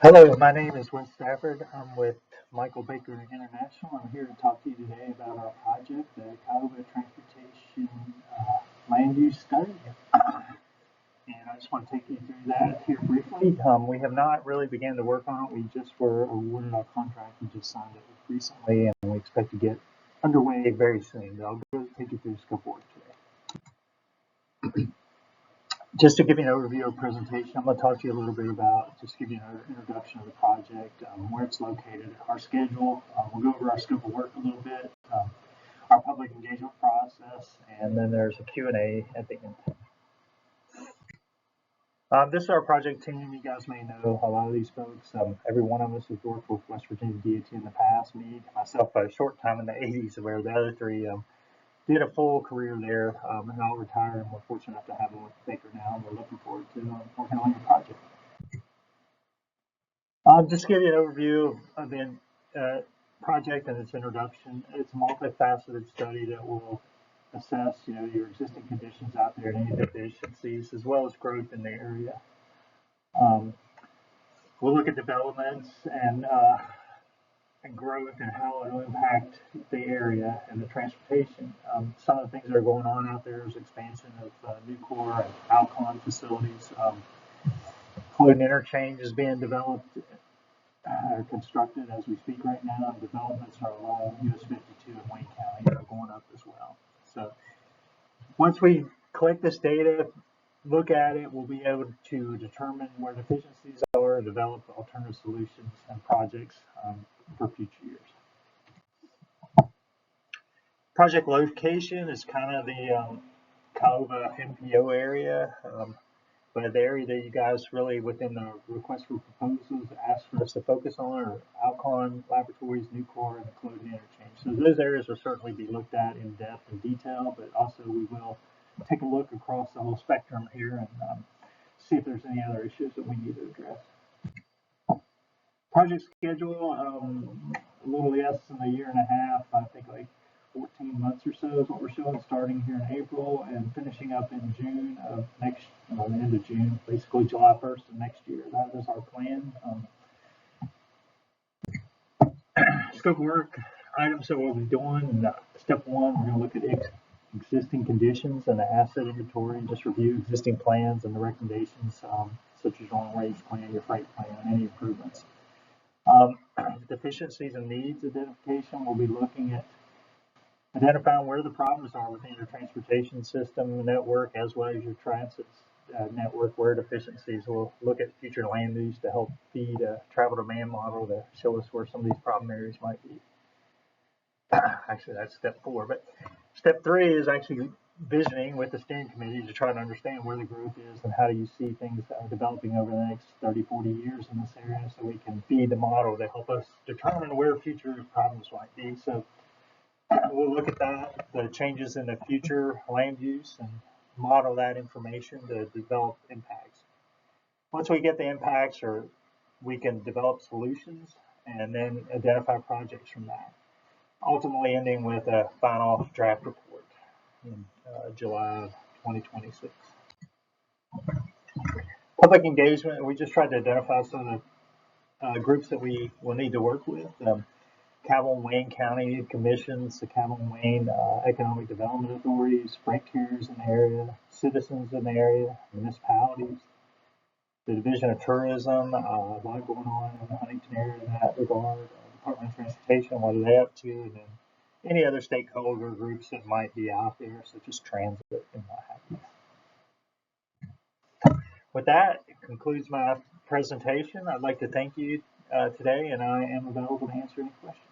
Hello, my name is Wes Stafford. I'm with Michael Baker International. I'm here to talk to you today about our project, the Cuyahoga Transportation Land Use Study. And I just want to take you through that here briefly. We have not really began to work on it. We just were awarded our contract and just signed it recently, and we expect to get underway very soon. But I'll go take you through the scope of work today. Just to give you an overview of the presentation, I'm going to talk to you a little bit about, just give you an introduction of the project, where it's located, our schedule. We'll go over our scope of work a little bit, our public engagement process, and then there's a Q&A at the end. This is our project team. You guys may know a lot of these folks. Every one of us has worked with West Virginia DOT in the past. Myself, a short time in the 80s, where the other three did a full career there, and I'll retire, and we're fortunate enough to have him with Baker now, and we're looking forward to working on your project. Just to give you an overview of the project and its introduction. It's a multifaceted study that will assess, your existing conditions out there and any deficiencies, as well as growth in the area. We'll look at developments and growth and how it will impact the area and the transportation. Some of the things that are going on out there is expansion of Nucor and Alcon facilities. Cloden Interchange is being developed or constructed as we speak right now. Developments are along US 52 in Wayne County are going up as well. So once we collect this data, look at it, we'll be able to determine where deficiencies are and develop alternative solutions and projects for future years. Project location is kind of the Cuyahoga MPO area, but the area that you guys really within the request for proposals asked for us to focus on are Alcon Laboratories, Nucor, and the Cloden Interchange. So those areas will certainly be looked at in depth and detail, but also we will take a look across the whole spectrum here and see if there's any other issues that we need to address. Project schedule, a little less than a year and a half, I think like 14 months or so is what we're showing, starting here in April and finishing up in June of next, the end of June, basically July 1st of next year. That is our plan. Scope of work items that we'll be doing. Step one, we're going to look at existing conditions and the asset inventory and just review existing plans and the recommendations, such as your long-range plan, your freight plan, and any improvements. Deficiencies and needs identification, we'll be looking at identifying where the problems are within your transportation system network as well as your transit network, where deficiencies. We'll look at future land use to help feed a travel demand model to show us where some of these problem areas might be. Actually, that's step 4, but step 3 is actually visioning with the steering committee to try to understand where the growth is and how do you see things developing over the next 30-40 years in this area, so we can feed the model to help us determine where future problems might be. So we'll look at that, the changes in the future land use, and model that information to develop impacts. Once we get the impacts, or we can develop solutions and then identify projects from that, ultimately ending with a final draft report in July of 2026. Public engagement, we just tried to identify some of the groups that we will need to work with. Cabell and Wayne County commissions, the Cabell and Wayne economic development authorities, freight carriers in the area, citizens in the area, municipalities, the Division of Tourism, a lot going on in the Huntington area in that regard, Department of Transportation, what are they up to, and then any other stakeholder groups that might be out there, such as transit and what have you. With that, it concludes my presentation. I'd like to thank you today, and I am available to answer any questions.